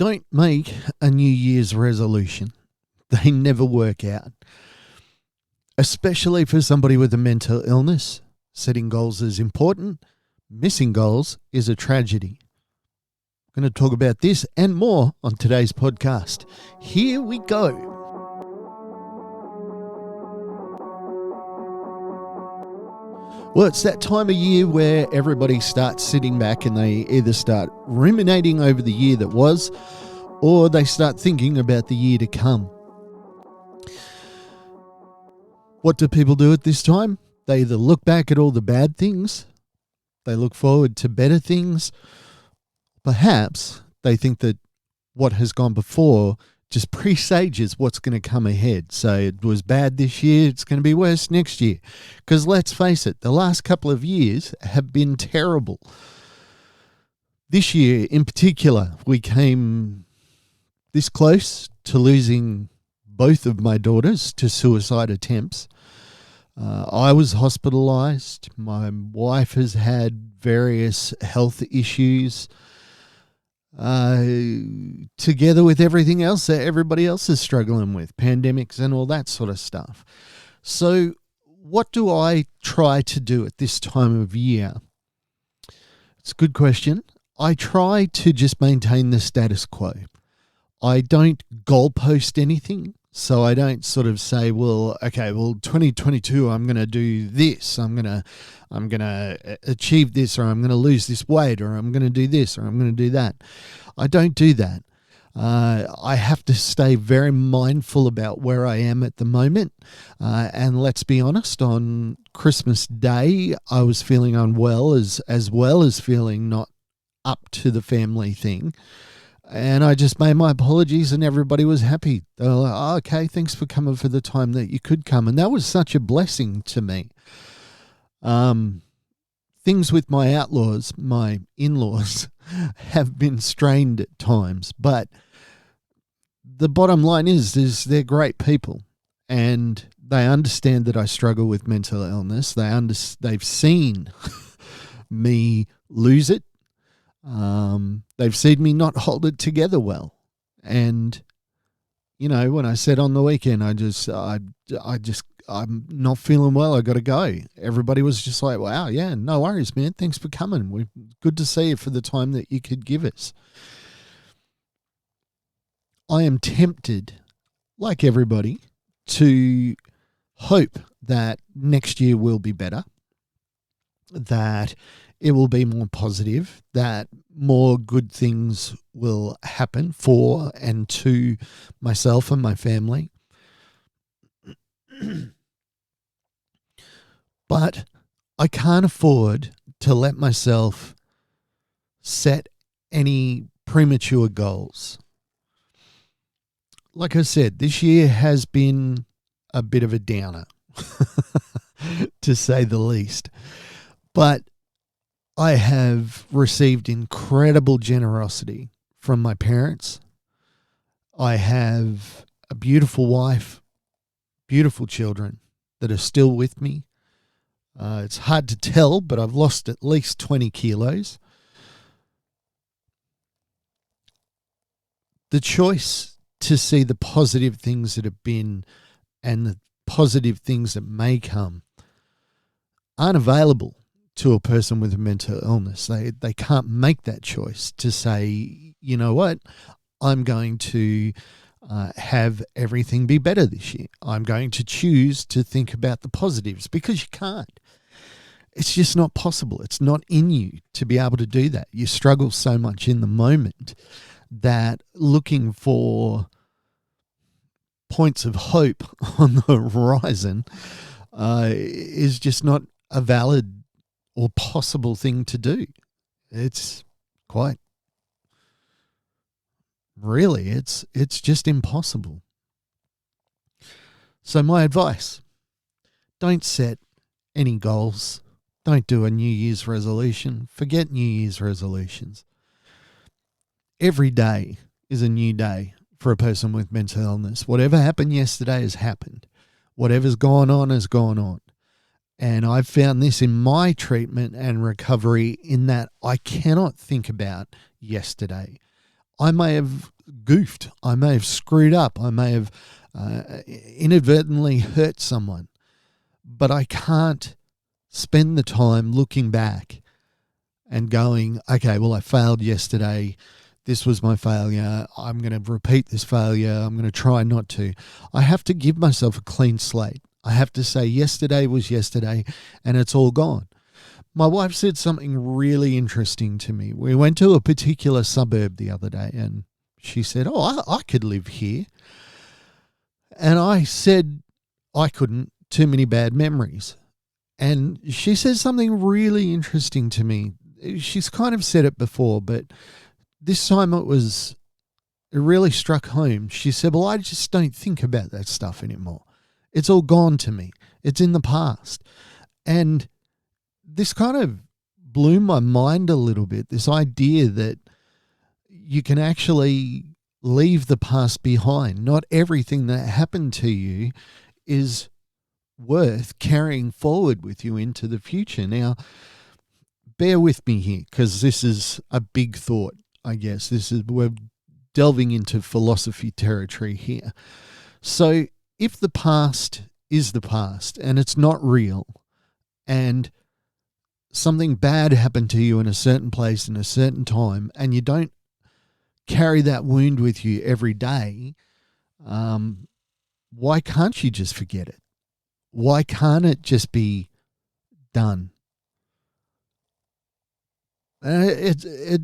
Don't make a New Year's resolution. They never work out. Especially for somebody with a mental illness, setting goals is important. Missing goals is a tragedy. I'm going to talk about this and more on today's podcast. Here we go. Well, it's that time of year where everybody starts sitting back and they either start ruminating over the year that was, or they start thinking about the year to come. What do people do at this time? They either look back at all the bad things, they look forward to better things. Perhaps they think that what has gone before just presages what's going to come ahead. So it was bad this year, it's going to be worse next year. Because let's face it, the last couple of years have been terrible. This year in particular, we came this close to losing both of my daughters to suicide attempts. I was hospitalized. My wife has had various health issues. Together with everything else that everybody else is struggling with, pandemics and all that sort of stuff. So what do I try to do at this time of year? It's a good question. I try to just maintain the status quo. I don't goalpost anything. So I don't sort of say, 2022, I'm going to do this. I'm going to achieve this, or I'm going to lose this weight, or I'm going to do this, or I'm going to do that. I don't do that. I have to stay very mindful about where I am at the moment. And let's be honest, on Christmas Day, I was feeling unwell as well as feeling not up to the family thing. And I just made my apologies and everybody was happy. They were like, oh, okay, thanks for coming for the time that you could come. And that was such a blessing to me. Things with my outlaws, my in-laws, have been strained at times. But the bottom line is they're great people. And they understand that I struggle with mental illness. They've seen me lose it. They've seen me not hold it together well. And, when I said on the weekend, I'm not feeling well, I got to go. Everybody was just like, wow, yeah, no worries, man. Thanks for coming. Good to see you for the time that you could give us. I am tempted, like everybody, to hope that next year will be better, that it will be more positive, that more good things will happen for and to myself and my family. But I can't afford to let myself set any premature goals. Like I said, this year has been a bit of a downer, to say the least. But I have received incredible generosity from my parents. I have a beautiful wife, beautiful children that are still with me. It's hard to tell, but I've lost at least 20 kilos. The choice to see the positive things that have been and the positive things that may come aren't available to a person with a mental illness. They can't make that choice to say, you know what, I'm going to have everything be better this year. I'm going to choose to think about the positives, because you can't. It's just not possible. It's not in you to be able to do that. You struggle so much in the moment that looking for points of hope on the horizon is just not a valid or possible thing to do. It's quite, really, it's just impossible. So my advice, don't set any goals. Don't do a New Year's resolution. Forget New Year's resolutions. Every day is a new day for a person with mental illness. Whatever happened yesterday has happened. Whatever's gone on has gone on. And I've found this in my treatment and recovery, in that I cannot think about yesterday. I may have goofed. I may have screwed up. I may have inadvertently hurt someone. But I can't spend the time looking back and going, okay, well, I failed yesterday. This was my failure. I'm going to repeat this failure. I'm going to try not to. I have to give myself a clean slate. I have to say yesterday was yesterday and it's all gone. My wife said something really interesting to me. We went to a particular suburb the other day and she said, oh, I could live here. And I said, I couldn't. Too many bad memories. And she says something really interesting to me. She's kind of said it before, but this time it really struck home. She said, well, I just don't think about that stuff anymore. It's all gone to me. It's in the past. And this kind of blew my mind a little bit, this idea that you can actually leave the past behind. Not everything that happened to you is worth carrying forward with you into the future. Now, bear with me here because this is a big thought, I guess. We're delving into philosophy territory here. So if the past is the past and it's not real and something bad happened to you in a certain place in a certain time and you don't carry that wound with you every day, why can't you just forget it? Why can't it just be done? It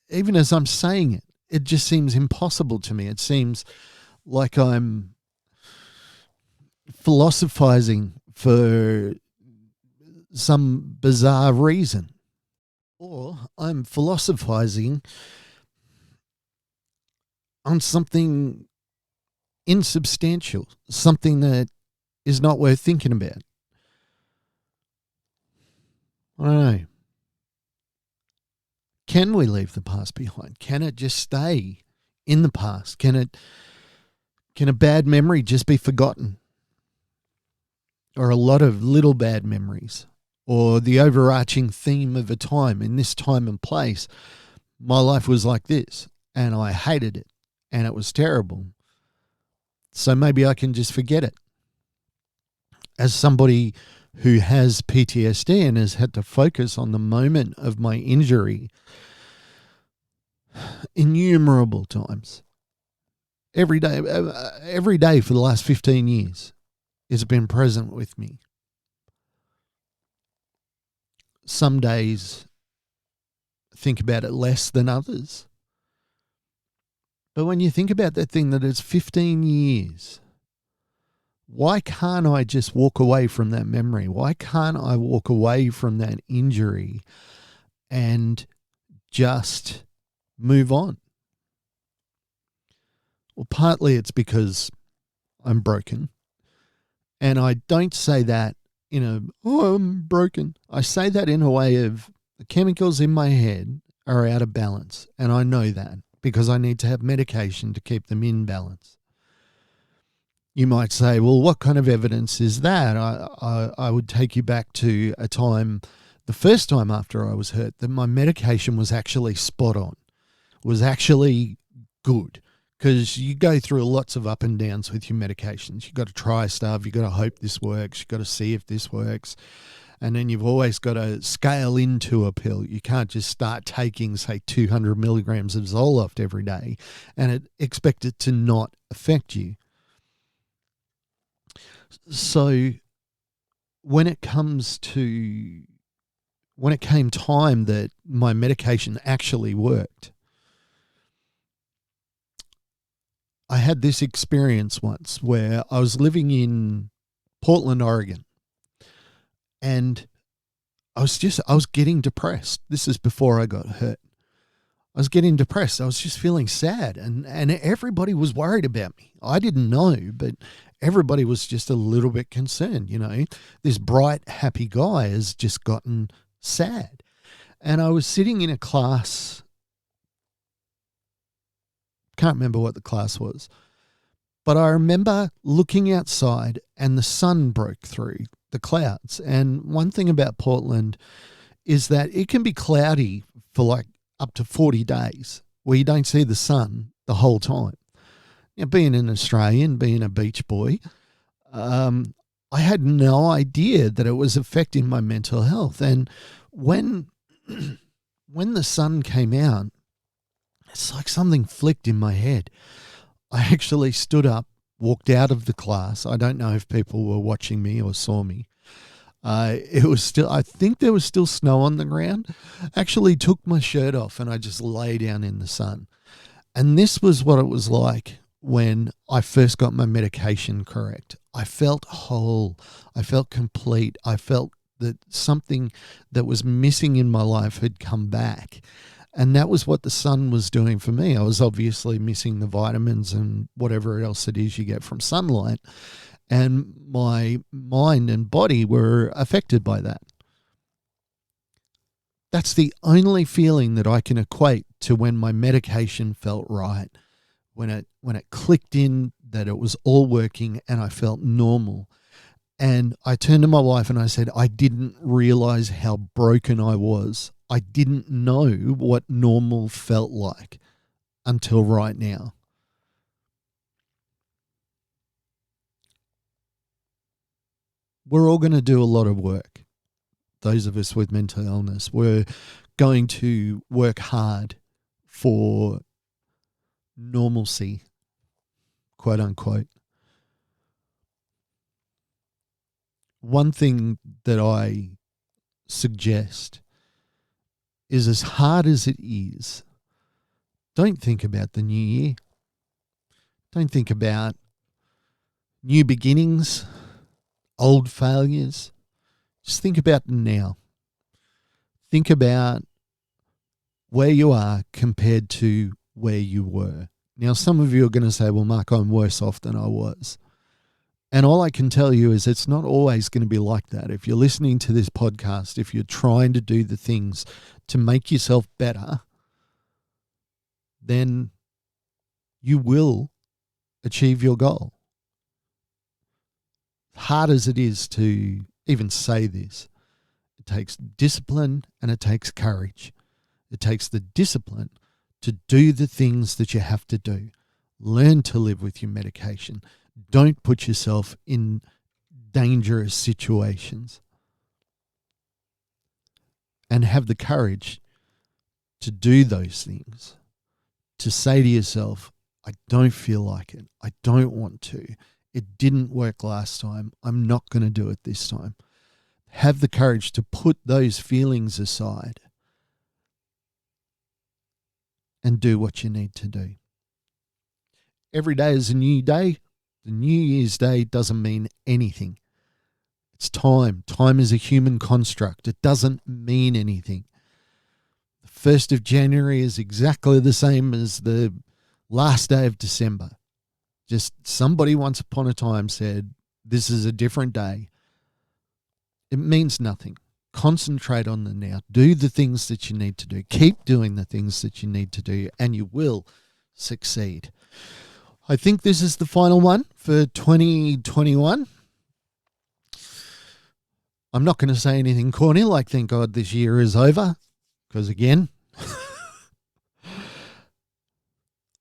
even as I'm saying it, it just seems impossible to me. It seems like I'm philosophizing for some bizarre reason. Or I'm philosophizing on something insubstantial, something that is not worth thinking about. I don't know. Can we leave the past behind? Can it just stay in the past? Can a bad memory just be forgotten? Or a lot of little bad memories? Or the overarching theme of a time, in this time and place, my life was like this and I hated it and it was terrible. So maybe I can just forget it. As somebody who has PTSD and has had to focus on the moment of my injury innumerable times, every day for the last 15 years, it's been present with me. Some days think about it less than others. But when you think about that thing that is 15 years, why can't I just walk away from that memory? Why can't I walk away from that injury and just move on? Well, partly it's because I'm broken. And I don't say that I'm broken. I say that in a way of the chemicals in my head are out of balance. And I know that because I need to have medication to keep them in balance. You might say, well, what kind of evidence is that? I would take you back to a time, the first time after I was hurt, that my medication was actually spot on, was actually good. Because you go through lots of up and downs with your medications. You've got to try stuff. You've got to hope this works. You've got to see if this works. And then you've always got to scale into a pill. You can't just start taking, say, 200 milligrams of Zoloft every day and expect it to not affect you. So when it came time that my medication actually worked, I had this experience once where I was living in Portland, Oregon, and I was getting depressed. This is before I got hurt. I was getting depressed. I was just feeling sad, and everybody was worried about me. I didn't know, but everybody was just a little bit concerned. This bright, happy guy has just gotten sad. And I was sitting in a class, can't remember what the class was, but I remember looking outside and the sun broke through the clouds. And one thing about Portland is that it can be cloudy for like up to 40 days. where you don't see the sun the whole time. Now, being an Australian, being a beach boy, I had no idea that it was affecting my mental health. And when the sun came out, it's like something flicked in my head. I actually stood up, walked out of the class. I don't know if people were watching me or saw me. I think there was still snow on the ground. Actually took my shirt off and I just lay down in the sun. And this was what it was like when I first got my medication correct. I felt whole. I felt complete. I felt that something that was missing in my life had come back. And that was what the sun was doing for me. I was obviously missing the vitamins and whatever else it is you get from sunlight. And my mind and body were affected by that. That's the only feeling that I can equate to when my medication felt right. When it clicked in that it was all working and I felt normal. And I turned to my wife and I said, I didn't realize how broken I was. I didn't know what normal felt like until right now. We're all going to do a lot of work. Those of us with mental illness, we're going to work hard for normalcy, quote unquote. One thing that I suggest is, as hard as it is, don't think about the new year. Don't think about new beginnings, old failures. Just think about now. Think about where you are compared to where you were. Now, some of you are going to say, well, Mark, I'm worse off than I was. And all I can tell you is it's not always going to be like that. If you're listening to this podcast, if you're trying to do the things to make yourself better, then you will achieve your goal. Hard as it is to even say this, it takes discipline and it takes courage. It takes the discipline to do the things that you have to do. Learn to live with your medication. Don't put yourself in dangerous situations. And have the courage to do those things. To say to yourself, I don't feel like it. I don't want to. It didn't work last time. I'm not going to do it this time. Have the courage to put those feelings aside and do what you need to do. Every day is a new day. The New Year's Day doesn't mean anything. It's time. Time is a human construct. It doesn't mean anything. The 1st of January is exactly the same as the last day of December. Just somebody once upon a time said, this is a different day. It means nothing. Concentrate on the now. Do the things that you need to do. Keep doing the things that you need to do, and you will succeed. I think this is the final one for 2021. I'm not going to say anything corny like thank God this year is over, because again,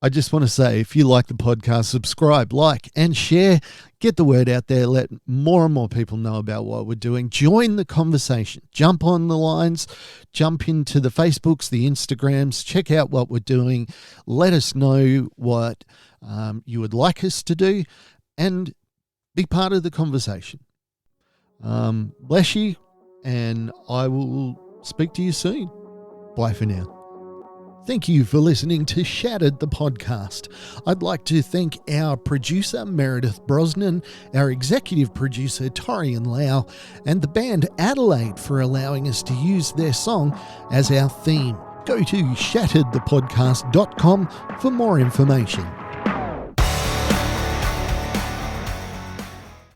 I just want to say, if you like the podcast, subscribe, like, and share. Get the word out there. Let more and more people know about what we're doing. Join the conversation. Jump on the lines. Jump into the Facebooks, the Instagrams. Check out what we're doing. Let us know what you would like us to do, and be part of the conversation. Bless you, and I will speak to you soon. Bye for now. Thank you for listening to Shattered the podcast. I'd like to thank our producer, Meredith Brosnan, our executive producer, Torian Lau, and the band Adelaide for allowing us to use their song as our theme. Go to shatteredthepodcast.com for more information.